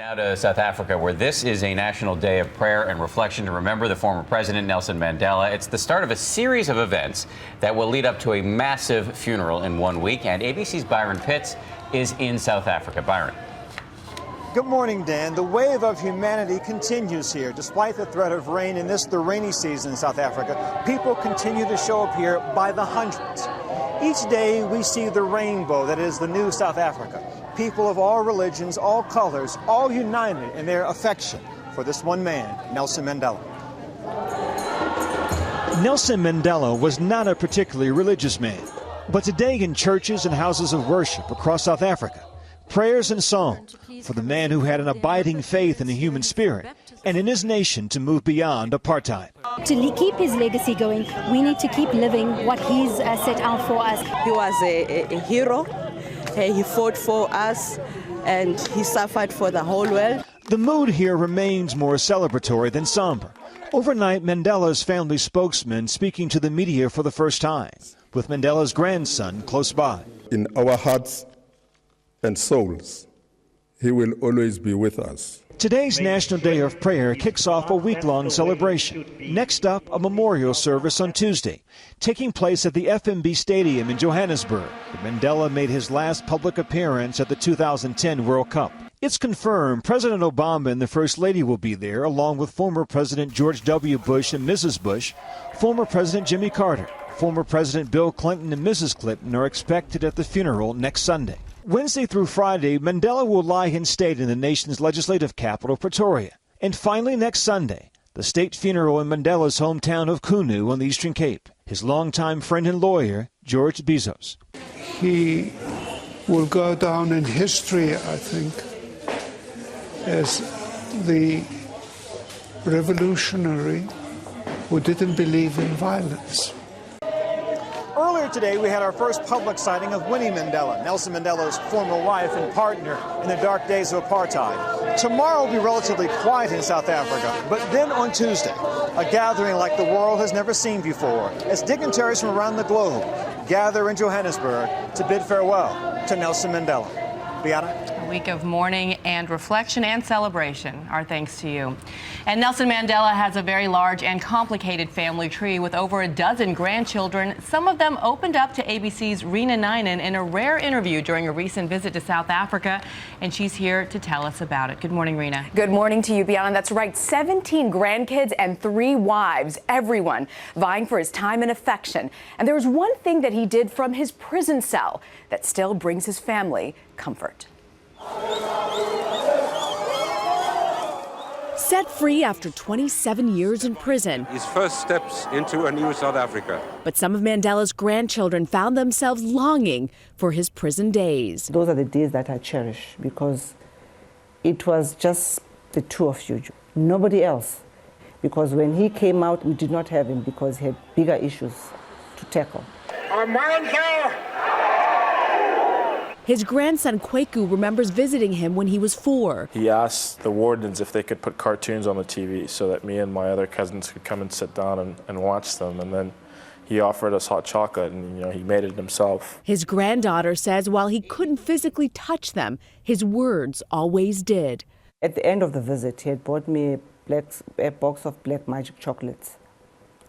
Now to South Africa, where this is a national day of prayer and reflection to remember the former president, Nelson Mandela. It's the start of a series of events that will lead up to a massive funeral in 1 week. And ABC's Byron Pitts is in South Africa. Byron. Good morning, Dan. The wave of humanity continues here. Despite the threat of rain in the rainy season in South Africa, people continue to show up here by the hundreds. Each day we see the rainbow that is the new South Africa. People of all religions, all colors, all united in their affection for this one man, Nelson Mandela. Nelson Mandela was not a particularly religious man, but today in churches and houses of worship across South Africa, prayers and songs for the man who had an abiding faith in the human spirit and in his nation to move beyond apartheid. To keep his legacy going, we need to keep living what he's set out for us. He was a hero. He fought for us and he suffered for the whole world. The mood here remains more celebratory than somber. Overnight, Mandela's family spokesman speaking to the media for the first time, with Mandela's grandson close by. In our hearts and souls, he will always be with us. Today's National Day of Prayer kicks off a week-long celebration. Next up, a memorial service on Tuesday, taking place at the FNB Stadium in Johannesburg, where Mandela made his last public appearance at the 2010 World Cup. It's confirmed President Obama and the First Lady will be there, along with former President George W. Bush and Mrs. Bush, former President Jimmy Carter, former President Bill Clinton and Mrs. Clinton are expected at the funeral next Sunday. Wednesday through Friday, Mandela will lie in state in the nation's legislative capital, Pretoria. And finally, next Sunday, the state funeral in Mandela's hometown of Kunu on the Eastern Cape. His longtime friend and lawyer, George Bezos. He will go down in history, I think, as the revolutionary who didn't believe in violence. Earlier today, we had our first public sighting of Winnie Mandela, Nelson Mandela's former wife and partner in the dark days of apartheid. Tomorrow will be relatively quiet in South Africa, but then on Tuesday, a gathering like the world has never seen before, as dignitaries from around the globe gather in Johannesburg to bid farewell to Nelson Mandela. Bianna? A week of mourning and reflection and celebration. Our thanks to you. And Nelson Mandela has a very large and complicated family tree with over a dozen grandchildren. Some of them opened up to ABC's Rena Nynan in a rare interview during a recent visit to South Africa, and she's here to tell us about it. Good morning, Rena. Good morning to you, Bianna. That's right, 17 grandkids and 3 wives, everyone vying for his time and affection. And there was one thing that he did from his prison cell that still brings his family comfort. Set free after 27 years in prison. His first steps into a new South Africa. But some of Mandela's grandchildren found themselves longing for his prison days. Those are the days that I cherish because it was just the two of you, nobody else. Because when he came out, we did not have him because he had bigger issues to tackle. His grandson Kweku remembers visiting him when he was 4. He asked the wardens if they could put cartoons on the TV so that me and my other cousins could come and sit down and watch them. And then he offered us hot chocolate and, he made it himself. His granddaughter says while he couldn't physically touch them, his words always did. At the end of the visit, he had bought me a box of black magic chocolates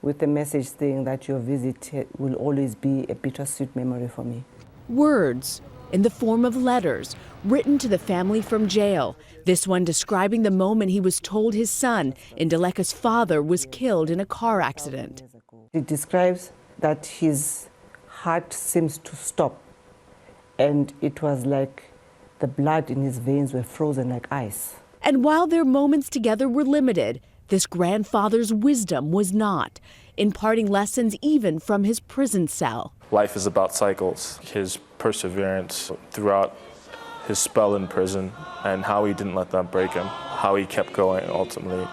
with the message saying that your visit will always be a bittersweet memory for me. Words in the form of letters written to the family from jail. This one describing the moment he was told his son, Ndleka's father, was killed in a car accident. It describes that his heart seems to stop, and it was like the blood in his veins were frozen like ice. And while their moments together were limited, this grandfather's wisdom was not, imparting lessons even from his prison cell. Life is about cycles. His perseverance throughout his spell in prison and how he didn't let that break him, how he kept going ultimately.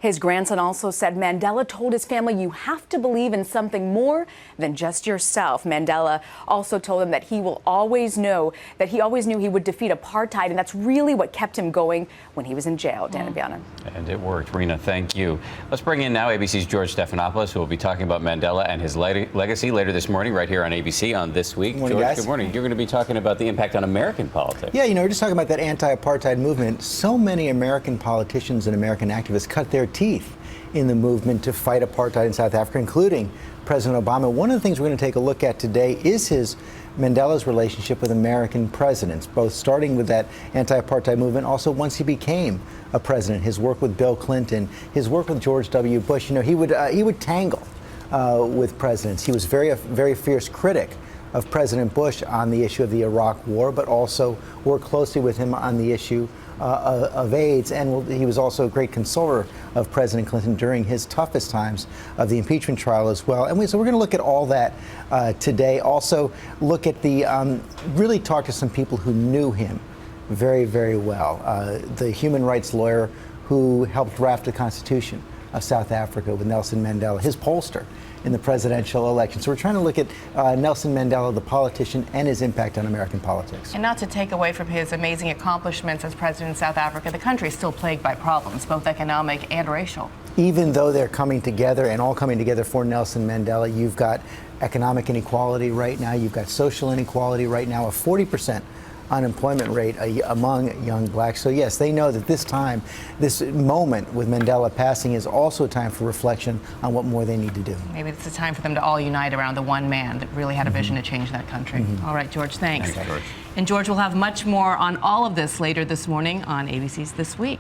His grandson also said Mandela told his family, you have to believe in something more than just yourself. Mandela also told him that he will always know that he always knew he would defeat apartheid, and that's really what kept him going when he was in jail. Dan and Biana. And it worked. Rena, thank you. Let's bring in now ABC's George Stephanopoulos, who will be talking about Mandela and his legacy later this morning right here on ABC on This Week. Good morning, George, guys. good morning. You're going to be talking about the impact on American politics. Yeah, we're just talking about that anti-apartheid movement. So many American politicians and American activists cut their teeth in the movement to fight apartheid in South Africa, including President Obama. One of the things we're going to take a look at today is Mandela's relationship with American presidents, both starting with that anti-apartheid movement, also once he became a president, his work with Bill Clinton, his work with George W. Bush. He would tangle with presidents. He was a very fierce critic of President Bush on the issue of the Iraq War, but also worked closely with him on the issue of AIDS, and he was also a great consoler of President Clinton during his toughest times of the impeachment trial as well. And so we're going to look at all that today. Also look at really talk to some people who knew him very, very well. The human rights lawyer who helped draft the Constitution of South Africa with Nelson Mandela, his pollster in the presidential election. So we're trying to look at Nelson Mandela, the politician, and his impact on American politics. And not to take away from his amazing accomplishments as president of South Africa, the country is still plagued by problems, both economic and racial. Even though they're coming together and all coming together for Nelson Mandela, you've got economic inequality right now, you've got social inequality right now, a 40% unemployment rate among young blacks. So yes, they know that this moment with Mandela passing is also a time for reflection on what more they need to do. Maybe it's a time for them to all unite around the one man that really had a vision to change that country. All right, George, thanks. Thanks, George. And George will have much more on all of this later this morning on ABC's This Week.